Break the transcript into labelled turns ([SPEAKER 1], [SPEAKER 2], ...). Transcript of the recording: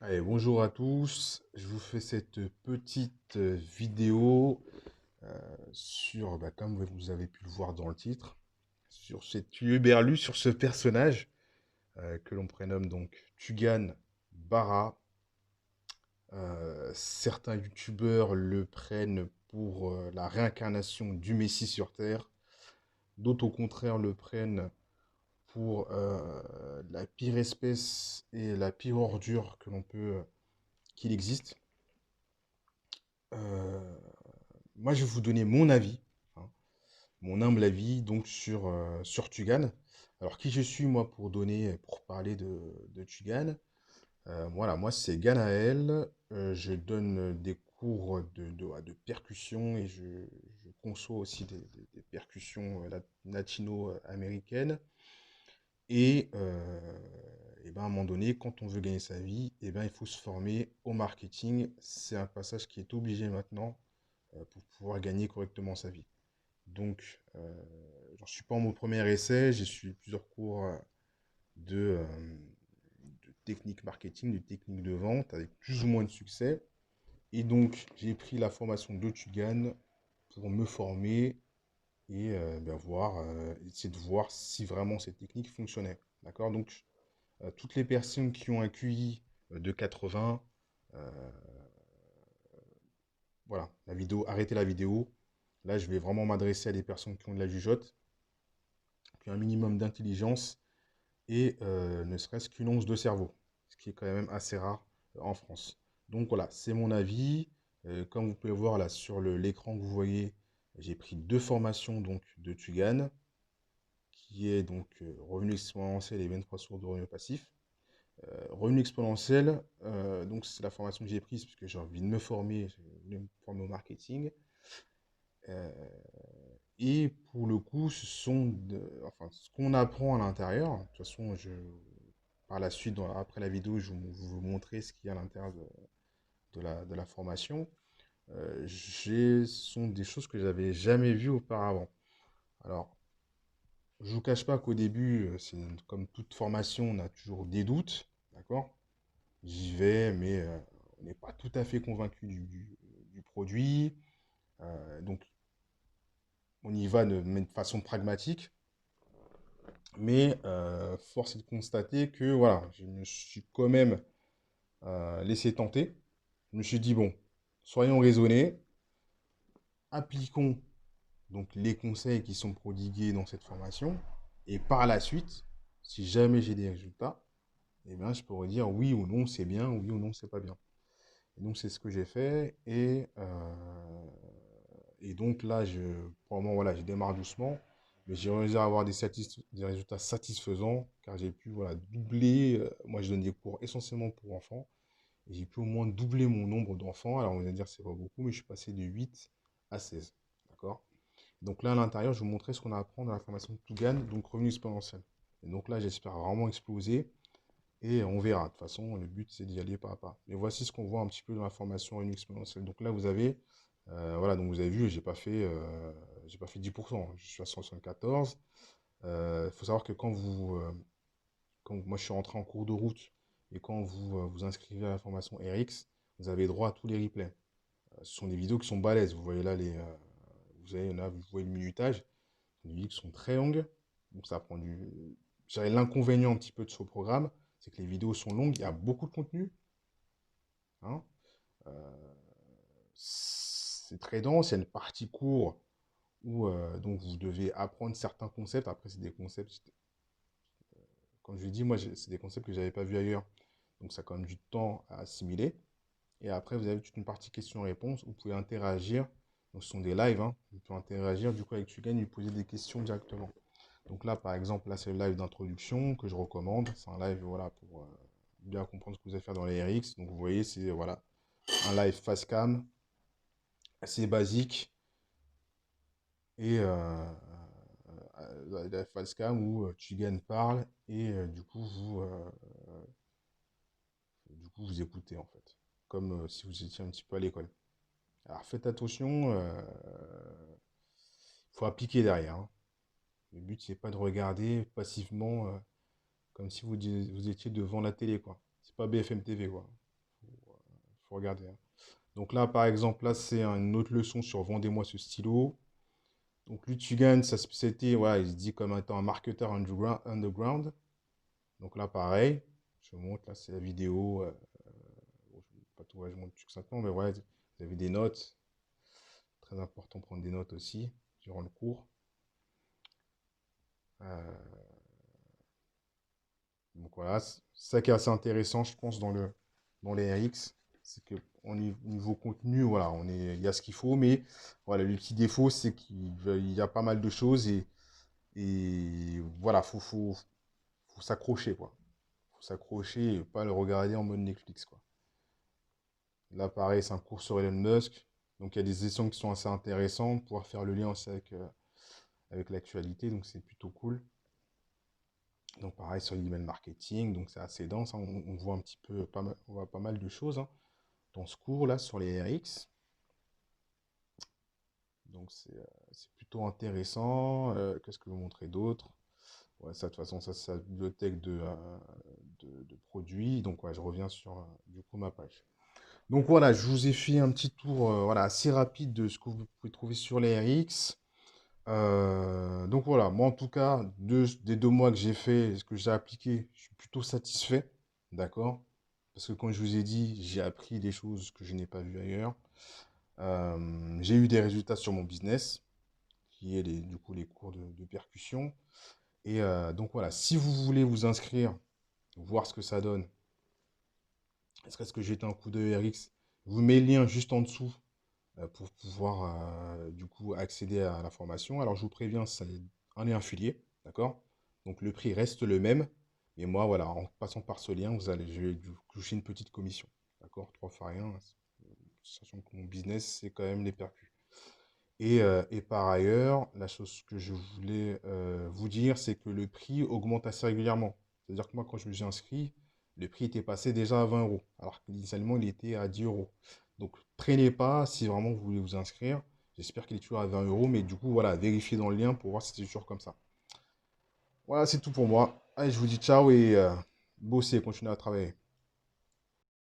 [SPEAKER 1] Allez, bonjour à tous. Je vous fais cette petite vidéo sur, comme vous avez pu le voir dans le titre, sur cet Hurluberlu, sur ce personnage que l'on prénomme donc Tugan Bara. Certains youtubeurs le prennent pour la réincarnation du Messie sur Terre. D'autres, au contraire, le prennent pour la pire espèce et la pire ordure que l'on peut, qu'il existe. Euh, Moi, je vais vous donner mon avis, hein, mon humble avis, donc sur Tugan. Alors, qui je suis, moi, pour parler de Tugan? Voilà, moi, c'est Ganaël. Je donne des cours de percussion et je conçois aussi des percussions latino-américaines. Et ben, à un moment donné, quand on veut gagner sa vie, et ben, il faut se former au marketing. C'est un passage qui est obligé maintenant pour pouvoir gagner correctement sa vie. Donc, j'en suis pas à mon premier essai, j'ai suivi plusieurs cours de, euh, de technique marketing, de technique de vente, avec plus ou moins de succès. Et donc, j'ai pris la formation de Tugan pour me former et essayer de voir si vraiment cette technique fonctionnait. D'accord? Donc, toutes les personnes qui ont un QI de 80, euh, voilà, arrêtez la vidéo. Là, je vais vraiment m'adresser à des personnes qui ont de la jugeote, qui ont un minimum d'intelligence et ne serait-ce qu'une once de cerveau, ce qui est quand même assez rare en France. Donc voilà, c'est mon avis. Comme vous pouvez voir là sur l'écran que vous voyez, j'ai pris deux formations donc de Tugan, qui est donc revenu exponentiel et 23 sources de revenu passif. Revenu exponentiel, donc c'est la formation que j'ai prise parce que j'ai envie de me former, j'ai voulu me former au marketing. Euh, et pour le coup, enfin, ce qu'on apprend à l'intérieur. De toute façon, par la suite, après la vidéo, je vais vous montrer ce qu'il y a à l'intérieur de la formation. Ce sont des choses que j'avais jamais vues auparavant. Alors, je ne vous cache pas qu'au début, comme toute formation, on a toujours des doutes, d'accord? J'y vais, mais on n'est pas tout à fait convaincu du produit. Donc, on y va mais de façon pragmatique. Mais force est de constater que voilà, je me suis quand même laissé tenter. Je me suis dit, bon, soyons raisonnés, appliquons donc les conseils qui sont prodigués dans cette formation, et par la suite, si jamais j'ai des résultats, eh bien, je pourrais dire oui ou non c'est bien, oui ou non c'est pas bien. Et donc c'est ce que j'ai fait, et donc là, pour le moment, voilà, je démarre doucement, mais j'ai réussi à avoir des résultats satisfaisants, car j'ai pu voilà, doubler, moi je donne des cours essentiellement pour enfants, et j'ai pu au moins doubler mon nombre d'enfants. Alors on va dire c'est pas beaucoup, mais je suis passé de 8 à 16. D'accord? Donc là à l'intérieur, je vous montrer ce qu'on apprend dans la formation de Tougan, donc revenu exponentiel. Et donc là, j'espère vraiment exploser, et on verra. De toute façon, le but c'est d'y aller pas à pas. Mais voici ce qu'on voit un petit peu dans la formation revenu exponentiel. Donc là, vous avez, voilà, donc vous avez vu, j'ai pas fait 10%, je suis à 174. Il faut savoir que quand moi je suis rentré en cours de route et quand vous vous inscrivez à la formation RX, vous avez droit à tous les replays. Ce sont des vidéos qui sont balèzes. Vous voyez là, vous voyez le minutage. Ce sont des vidéos qui sont très longues. Donc ça prend du. J'avais l'inconvénient un petit peu de ce programme, c'est que les vidéos sont longues, il y a beaucoup de contenu, hein. Euh, c'est très dense, il y a une partie court où donc vous devez apprendre certains concepts. Après, c'est des concepts, comme je l'ai dit, moi, c'est des concepts que je n'avais pas vus ailleurs. Donc ça a quand même du temps à assimiler. Et après, vous avez toute une partie questions-réponses où vous pouvez interagir. Donc, ce sont des lives, hein. Vous pouvez interagir du coup avec Tugan et lui poser des questions directement. Donc là, par exemple, là, c'est le live d'introduction que je recommande. C'est un live, voilà, pour bien comprendre ce que vous allez faire dans les RX. Donc, vous voyez, c'est voilà, un live face cam, assez basique. Et la face cam où Tugan parle et du coup, vous écoutez en fait. Comme si vous étiez un petit peu à l'école. Alors faites attention, il faut appliquer derrière, hein. Le but, c'est pas de regarder passivement comme si vous étiez devant la télé, quoi. C'est pas BFM TV, quoi. faut regarder, hein. Donc là, par exemple, là, c'est une autre leçon sur vendez-moi ce stylo. Donc lui, tu gagnes sa spécialité, voilà, il se dit comme étant un marketeur underground. Donc là, pareil, je vous montre, là, c'est la vidéo. Bon, je vais pas tout, ouais, je montre succinctement, mais ouais, vous avez des notes. Très important de prendre des notes aussi durant le cours. Euh, donc voilà, c'est ça qui est assez intéressant, je pense, dans les RX. C'est que niveau contenu, voilà, il y a ce qu'il faut, mais voilà, le petit défaut, c'est qu'il y a pas mal de choses et voilà, faut s'accrocher, quoi. Faut s'accrocher et pas le regarder en mode Netflix, quoi. Là, pareil, c'est un cours sur Elon Musk. Donc, il y a des sessions qui sont assez intéressantes, pouvoir faire le lien aussi avec l'actualité, donc c'est plutôt cool. Donc, pareil, sur l'email marketing, donc c'est assez dense, hein. On voit un petit peu, on voit pas mal de choses, hein, dans ce cours-là sur les RX. Donc, c'est plutôt intéressant. Qu'est-ce que je vous montrer d'autre? Ouais, ça, de toute façon, ça, c'est la bibliothèque de produits. Donc, ouais, je reviens sur, du coup, ma page. Donc voilà, je vous ai fait un petit tour voilà, assez rapide de ce que vous pouvez trouver sur les RX. Donc voilà, moi en tout cas, des 2 mois que j'ai fait, ce que j'ai appliqué, je suis plutôt satisfait. D'accord? Parce que comme je vous ai dit, j'ai appris des choses que je n'ai pas vues ailleurs. J'ai eu des résultats sur mon business, qui est du coup les cours de percussion. Et donc voilà, si vous voulez vous inscrire, voir ce que ça donne, est-ce que j'ai un coup de RX, je vous mets le lien juste en dessous pour pouvoir du coup accéder à la formation. Alors je vous préviens, c'est un lien affilié, d'accord? Donc le prix reste le même. Et moi, voilà, en passant par ce lien, je vais toucher une petite commission. D'accord? 3 fois rien. Sachant que mon business, c'est quand même les percus. Et par ailleurs, la chose que je voulais vous dire, c'est que le prix augmente assez régulièrement. C'est-à-dire que moi, quand je me suis inscrit, le prix était passé déjà à 20 euros, alors qu'initialement, il était à 10 euros. Donc, traînez pas si vraiment vous voulez vous inscrire. J'espère qu'il est toujours à 20 euros, mais du coup, voilà, vérifiez dans le lien pour voir si c'est toujours comme ça. Voilà, c'est tout pour moi. Allez, je vous dis ciao et bossez, continuez à travailler.